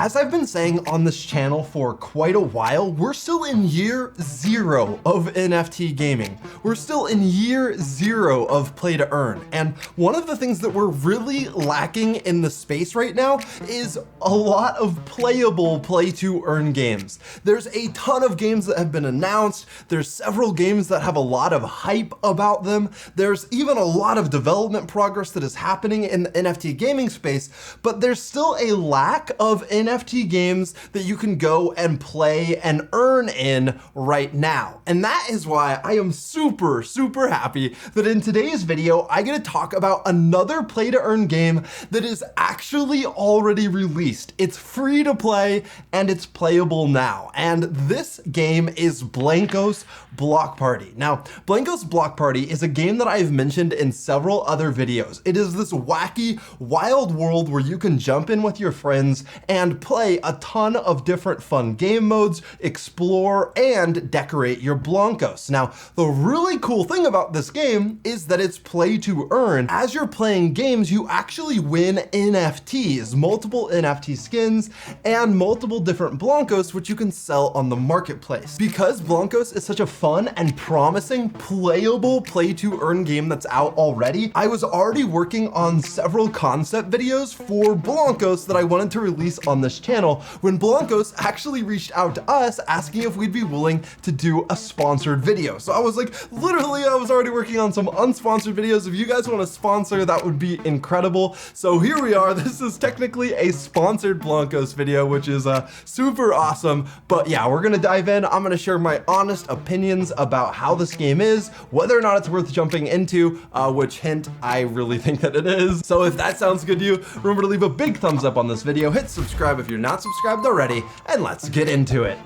As I've been saying on this channel for quite a while, we're still in year 0 of NFT gaming. We're still in year 0 of play to earn. And one of the things that we're really lacking in the space right now is a lot of playable play to earn games. There's a ton of games that have been announced. There's several games that have a lot of hype about them. There's even a lot of development progress that is happening in the NFT gaming space, but there's still a lack of NFT games that you can go and play and earn in right now. And that is why I am super happy that in today's video, I get to talk about another play to earn game that is actually already released. It's free to play and it's playable now. And this game is Blankos Block Party. Now, Blankos Block Party is a game that I've mentioned in several other videos. It is this wacky, wild world where you can jump in with your friends and play a ton of different fun game modes, explore, and decorate your Blankos. Now, the really cool thing about this game is that it's play to earn. As you're playing games, you actually win NFTs, multiple NFT skins, and multiple different Blankos, which you can sell on the marketplace. Because Blankos is such a fun and promising playable play to earn game that's out already, I was already working on several concept videos for Blankos that I wanted to release on this channel when Blankos actually reached out to us asking if we'd be willing to do a sponsored video. So I was like, literally, I was already working on some unsponsored videos. If you guys want to sponsor, that would be incredible. So here we are. This is technically a sponsored Blankos video, which is super awesome. But yeah, we're gonna dive in. I'm gonna share my honest opinions about how this game is, whether or not it's worth jumping into, which hint, I really think that it is. So if that sounds good to you, remember to leave a big thumbs up on this video, hit subscribe if you're not subscribed already, and let's get into it.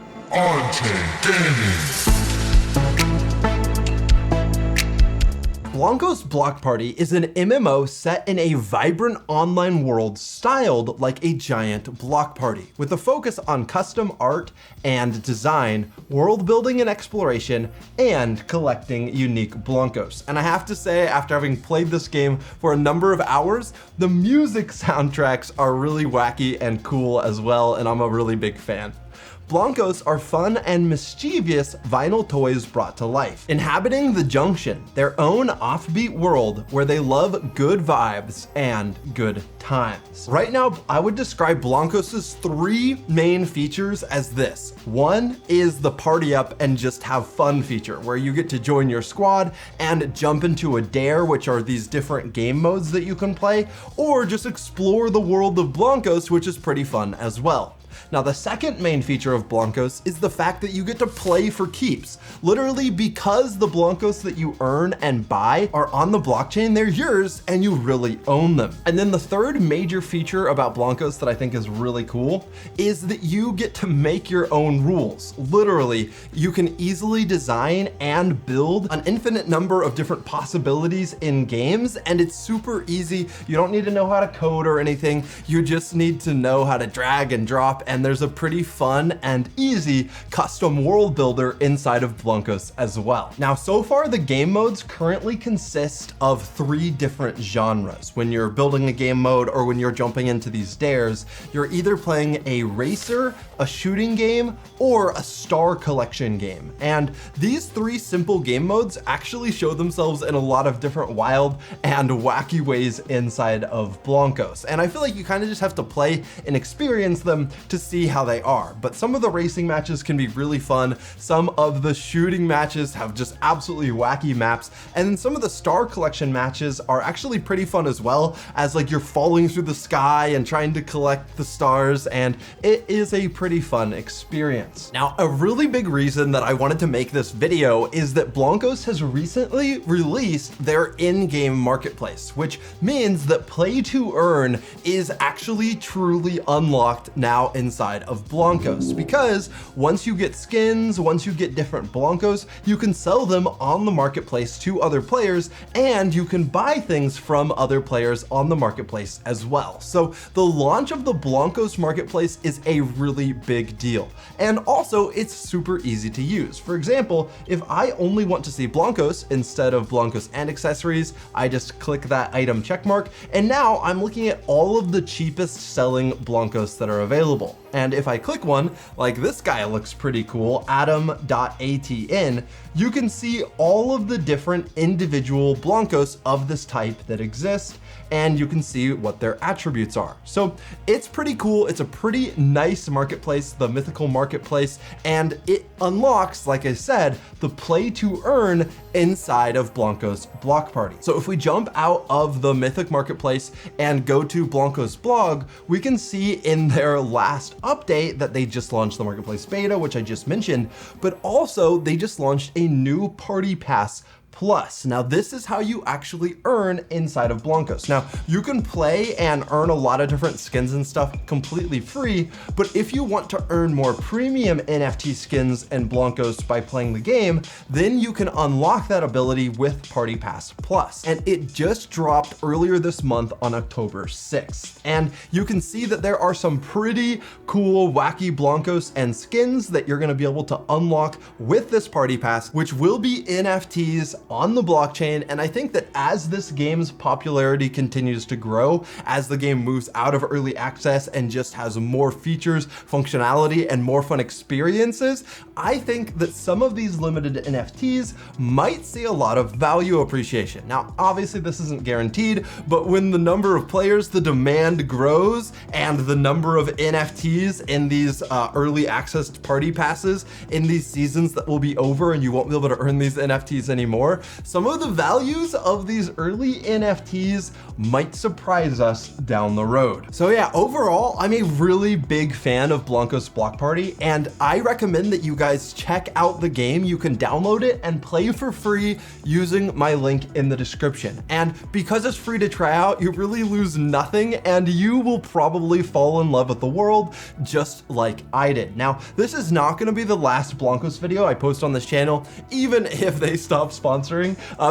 Blankos Block Party is an MMO set in a vibrant online world styled like a giant block party, with a focus on custom art and design, world building and exploration, and collecting unique Blankos. And I have to say, after having played this game for a number of hours, the music soundtracks are really wacky and cool as well, and I'm a really big fan. Blankos are fun and mischievous vinyl toys brought to life, inhabiting the Junction, their own offbeat world where they love good vibes and good times. Right now, I would describe Blankos' 3 main features as this. One is the party up and just have fun feature, where you get to join your squad and jump into a dare, which are these different game modes that you can play, or just explore the world of Blankos, which is pretty fun as well. Now, the second main feature of Blankos is the fact that you get to play for keeps. Literally, because the Blankos that you earn and buy are on the blockchain, they're yours and you really own them. And then the third major feature about Blankos that I think is really cool is that you get to make your own rules. Literally, you can easily design and build an infinite number of different possibilities in games, and it's super easy. You don't need to know how to code or anything. You just need to know how to drag and drop, and there's a pretty fun and easy custom world builder inside of Blankos as well. Now, so far the game modes currently consist of 3 different genres. When you're building a game mode or when you're jumping into these dares, you're either playing a racer, a shooting game, or a star collection game. And these 3 simple game modes actually show themselves in a lot of different wild and wacky ways inside of Blankos. And I feel like you kind of just have to play and experience them to see how they are. But some of the racing matches can be really fun. Some of the shooting matches have just absolutely wacky maps. And then some of the star collection matches are actually pretty fun as well, as like you're falling through the sky and trying to collect the stars, and it is a pretty fun experience. Now, a really big reason that I wanted to make this video is that Blankos has recently released their in-game marketplace, which means that play to earn is actually truly unlocked now inside of Blankos, because once you get skins, once you get different Blankos, you can sell them on the marketplace to other players, and you can buy things from other players on the marketplace as well. So the launch of the Blankos marketplace is a really big deal. And also it's super easy to use. For example, if I only want to see Blankos instead of Blankos and accessories, I just click that item checkmark, and now I'm looking at all of the cheapest selling Blankos that are available. And if I click one, like this guy looks pretty cool, Adam.atn, you can see all of the different individual Blankos of this type that exist, and you can see what their attributes are. So it's pretty cool. It's a pretty nice marketplace, the Mythical marketplace, and it unlocks, like I said, the play to earn inside of Blankos Block Party. So if we jump out of the Mythic marketplace and go to Blankos blog, we can see in their last update that they just launched the marketplace beta, which I just mentioned, but also they just launched a new party pass Plus. Now this is how you actually earn inside of Blankos. Now you can play and earn a lot of different skins and stuff completely free, but if you want to earn more premium NFT skins and Blankos by playing the game, then you can unlock that ability with Party Pass Plus. And it just dropped earlier this month on October 6th. And you can see that there are some pretty cool, wacky Blankos and skins that you're gonna be able to unlock with this Party Pass, which will be NFTs on the blockchain. And I think that as this game's popularity continues to grow, as the game moves out of early access and just has more features, functionality, and more fun experiences, I think that some of these limited NFTs might see a lot of value appreciation. Now, obviously this isn't guaranteed, but when the number of players, the demand grows, and the number of NFTs in these early access party passes in these seasons that will be over and you won't be able to earn these NFTs anymore, some of the values of these early NFTs might surprise us down the road. So yeah, overall, I'm a really big fan of Blankos Block Party, and I recommend that you guys check out the game. You can download it and play for free using my link in the description. And because it's free to try out, you really lose nothing, and you will probably fall in love with the world just like I did. Now, this is not gonna be the last Blankos video I post on this channel, even if they stop sponsoring,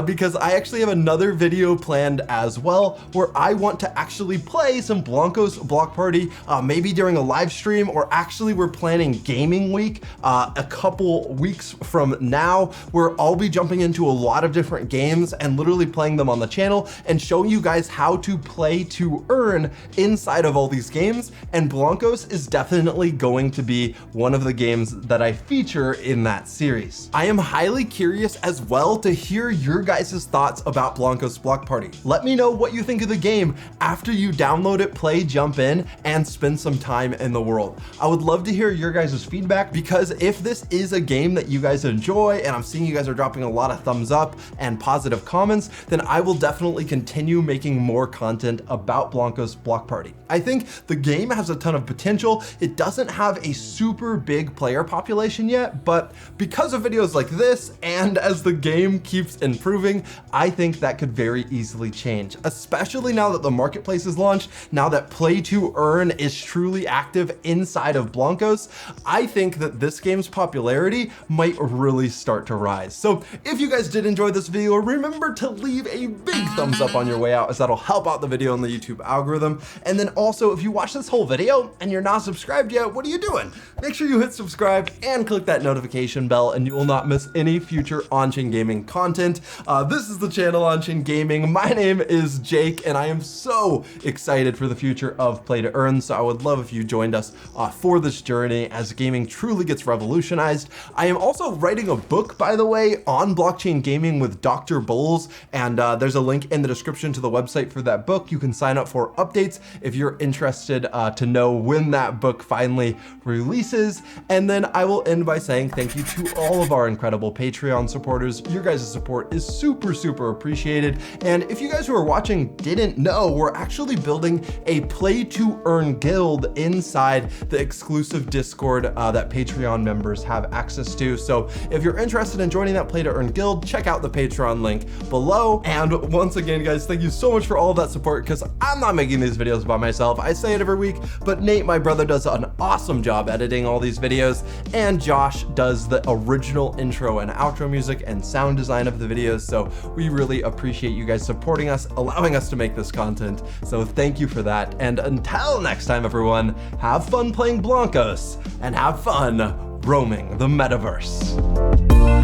because I actually have another video planned as well, where I want to actually play some Blankos Block Party, maybe during a live stream, or actually we're planning gaming week a couple weeks from now, where I'll be jumping into a lot of different games and literally playing them on the channel and showing you guys how to play to earn inside of all these games. And Blankos is definitely going to be one of the games that I feature in that series. I am highly curious as well to hear your guys' thoughts about Blankos Block Party. Let me know what you think of the game after you download it, play, jump in, and spend some time in the world. I would love to hear your guys' feedback, because if this is a game that you guys enjoy, and I'm seeing you guys are dropping a lot of thumbs up and positive comments, then I will definitely continue making more content about Blankos Block Party. I think the game has a ton of potential. It doesn't have a super big player population yet, but because of videos like this, and as the game keeps improving, I think that could very easily change, especially now that the marketplace is launched, now that play to earn is truly active inside of Blankos. I think that this game's popularity might really start to rise. So if you guys did enjoy this video, remember to leave a big thumbs up on your way out, as that'll help out the video in the YouTube algorithm. And then also, if you watch this whole video and you're not subscribed yet, what are you doing? Make sure you hit subscribe and click that notification bell, and you will not miss any future on-chain gaming content. This is the channel On-Chain Gaming. My name is Jake, and I am so excited for the future of Play to Earn. So I would love if you joined us for this journey as gaming truly gets revolutionized. I am also writing a book, by the way, on blockchain gaming with Dr. Bulls, and there's a link in the description to the website for that book. You can sign up for updates if you're interested to know when that book finally releases. And then I will end by saying thank you to all of our incredible Patreon supporters. Your guys' support is super appreciated. And if you guys who are watching didn't know, we're actually building a play to earn guild inside the exclusive Discord that Patreon members have access to. So if you're interested in joining that play to earn guild, check out the Patreon link below. And once again, guys, thank you so much for all of that support, because I'm not making these videos by myself. I say it every week, but Nate, my brother, does an awesome job editing all these videos, and Josh does the original intro and outro music and sound design of the videos. So we really appreciate you guys supporting us, allowing us to make this content. So thank you for that. And until next time, everyone, have fun playing Blankos and have fun roaming the metaverse.